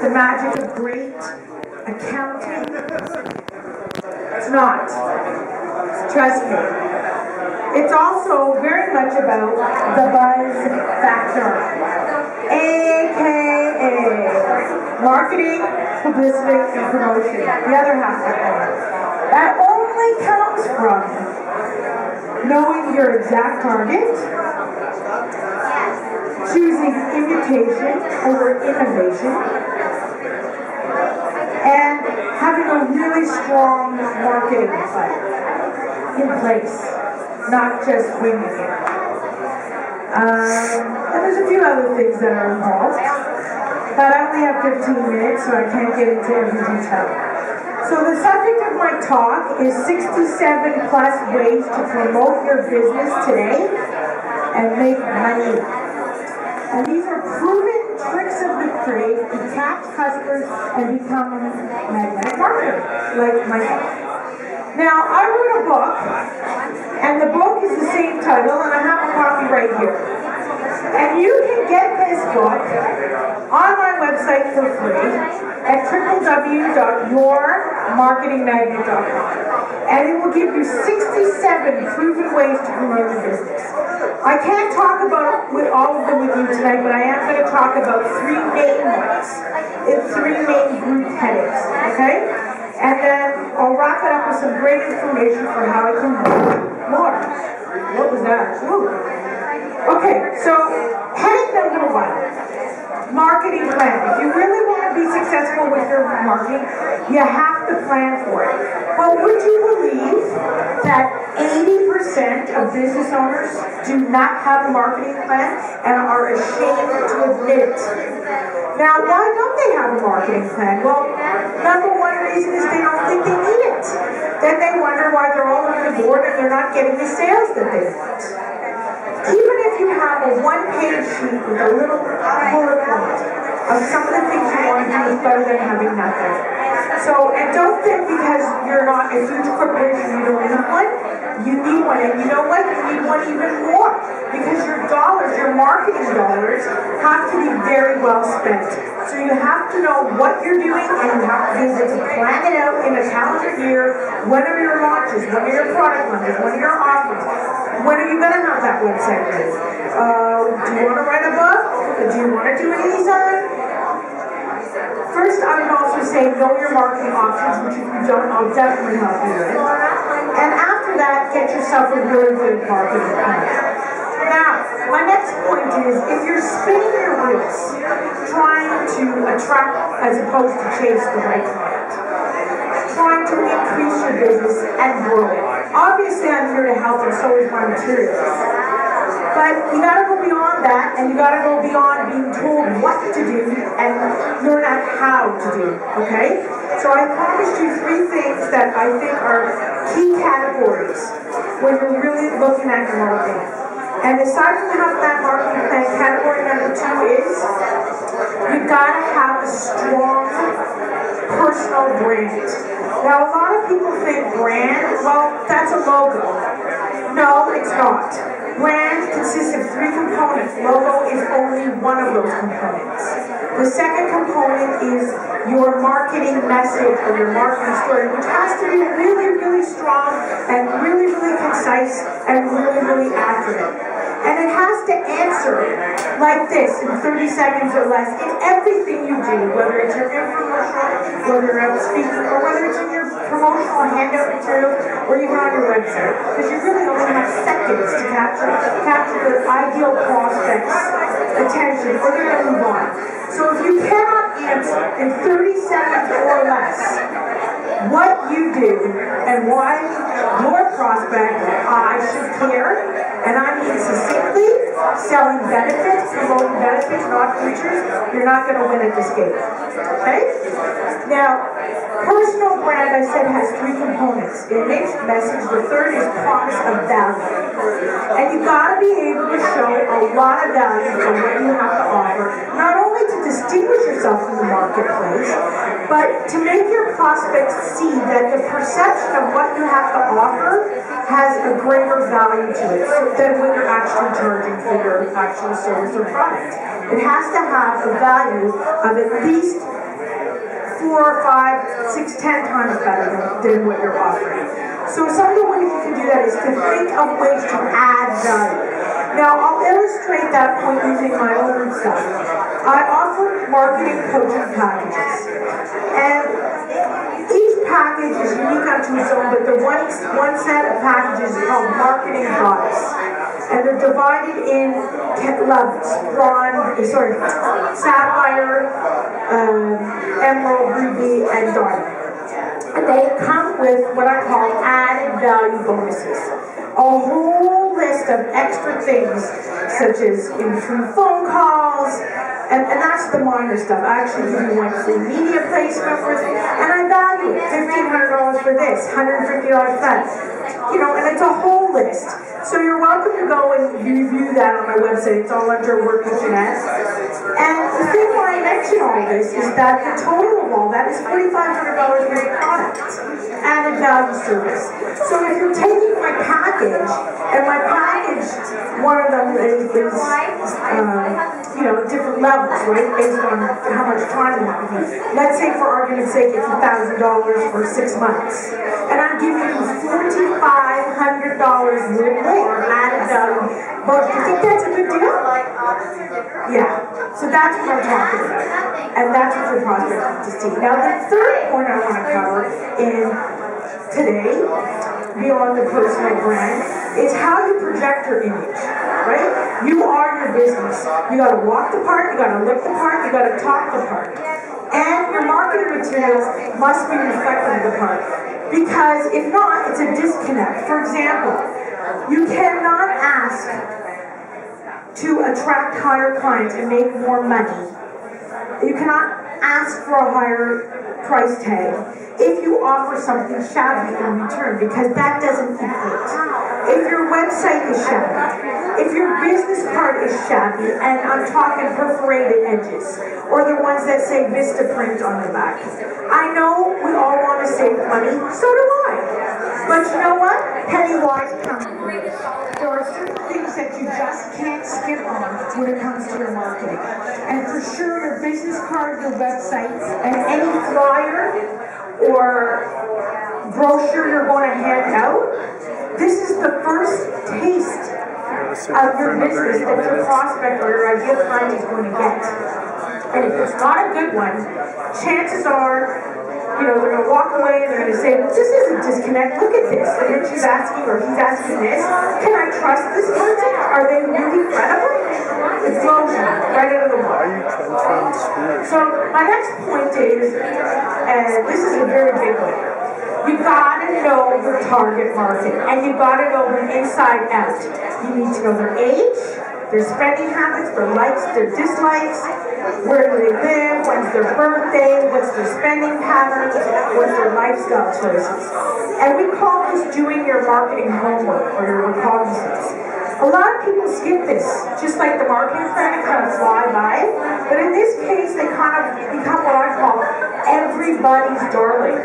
the magic of great accounting. It's not. Trust me. It's also very much about the buzz factor, aka marketing, publicity, and promotion. The other half of it. That only comes from knowing your exact target, choosing imitation over innovation, and having a really strong marketing plan in place, not just winging it. And there's a few other things that are involved, but I only have 15 minutes, so I can't get into every detail. So the subject of my talk is 67 plus ways to promote your business today and make money. And these are proven tricks of the trade to catch customers and become a magnetic marketer, like myself. Now, I wrote a book, and the book is the same title, and I have a copy right here. And you can get this book on my website for free at www.yourmarketingmagnet.com. And it will give you 67 proven ways to promote your business. I can't talk about all of them with you tonight, but I am going to talk about three main ones. It's three main group headings, okay? And then I'll wrap it up with some great information for how I can help more. What was that? Ooh. Okay, so heading number one, marketing plan. If you really want to be successful with your marketing, you have to plan for it. But would you believe that 80% of business owners do not have a marketing plan and are ashamed to admit it? Now, why don't they have a marketing plan? Well, number one reason is they don't think they need it. Then they wonder why they're all over the board and they're not getting the sales that they want. Even if you have a one-page sheet with a little bullet point of some of the things you want to do, is better than having nothing. So, and don't think because you're not a huge corporation you don't need one. You need one, and you know what? You need one even more because your dollars, your marketing dollars, have to be very well spent. So you have to know what you're doing, and you have to be able to plan it out in a calendar year. When are your launches? When are your product launches? When are your offers? When are you going to have that website ready? Do you want to write a book? Do you want to do an e-sign? First, I would also say know your marketing options, which if you don't, I'll definitely help you with. And after that, get yourself a really good marketing plan. Now, my next point is, if you're spinning your wheels, trying to attract as opposed to chase the right client, trying to increase your business and grow it. Obviously, I'm here to help, and so is my materials. But you gotta go beyond that, and you gotta go beyond being told what to do and learn out how to do, okay? So I promised you three things that I think are key categories when you're really looking at your marketing. And aside from having that marketing plan, category number 2 is you gotta have a strong personal brand. Now, a lot of people think brand, well, that's a logo. No, it's not. Brand consists of 3 components. Logo is only one of those components. The second component is your marketing message or your marketing story, which has to be really, really strong and really, really concise and really, really accurate. And it has to answer like this in 30 seconds or less in everything you do, whether it's your infomercial, whether you're out speaking, or whether it's in your promotional handout material, or even on your website. Because you really only have seconds to capture the ideal prospect's attention, or they're going to move on. So if you cannot answer in 30 seconds or less what you do and why your prospect should care, and I mean succinctly, selling benefits, promoting benefits, not features, you're not going to win at this game. Okay? Now, personal brand, I said, has 3 components. Image, message. The third is promise of value. And you got to be able to show a lot of value for what you have to offer, not only to distinguish yourself in the marketplace, but to make your prospects see that the perception of what you have to offer has a greater value to it than when you're actually charging for your actual service or product. It has to have a value of at least 4, 5, 6, 10 times better than what you're offering. So some of the ways you can do that is to think of ways to add value. Now, I'll illustrate that point using my own stuff. I offer marketing coaching packages. And each package is unique unto its own, but the one set of packages is called marketing goddess. And they're divided in levels, sapphire, emerald, ruby, and diamond. And they come with what I call added value bonuses. A whole list of extra things, such as in-between phone calls, and that's the minor stuff. I actually give you one free media placement with it, and I value it. $1,500 for this, $150 for that. You know, and it's a whole list. So you're welcome to go and review that on my website. It's all under Work with Janette. And the thing why I mention all this is that the total of all that is $4,500 worth of product, added value service. So if you're taking my package, and my package, one of them is different levels, right, based on how much time you want. Let's say, for argument's sake, it's $1,000 for 6 months, and I'm giving you $4,500 more added value. But do you think that's a good deal? Yeah. So that's what I'm talking about, and that's what your prospect needs to see. Now, the third point I want to cover in today, beyond the personal brand, is how you project your image, right? You are your business. You gotta walk the part, you gotta look the part, you gotta talk the part. And your marketing materials must be reflective of the part. Because if not, it's a disconnect. For example, you cannot ask to attract higher clients and make more money. You cannot ask for a higher price tag if you offer something shabby in return, because that doesn't equate. If your website is shabby, if your business card is shabby, and I'm talking perforated edges, or the ones that say Vistaprint on the back. I know we all want to save money, so do I. But you know what? Penny wise, pound foolish. There are certain things that you just can't skip on when it comes to your marketing. And for sure, your business card, your website, and any flyer or brochure you're going to hand out, this is the first taste of your business that your prospect or your ideal client is going to get. And if it's not a good one, chances are, they're going to walk away and they're going to say, well, this is a disconnect, look at this. And then she's asking, or he's asking this, can I trust this person? Are they really credible? It blows you right out of the water. So my next point is, and this is a very big one, you gotta know your target market, and you gotta know them inside out. You need to know their age, their spending habits, their likes, their dislikes, where do they live, when's their birthday, what's their spending patterns, what's their lifestyle choices. And we call this doing your marketing homework, or your recognizance. A lot of people skip this, just like the marketing plan, kind of fly by. But in this case, they kind of become what I call everybody's darling.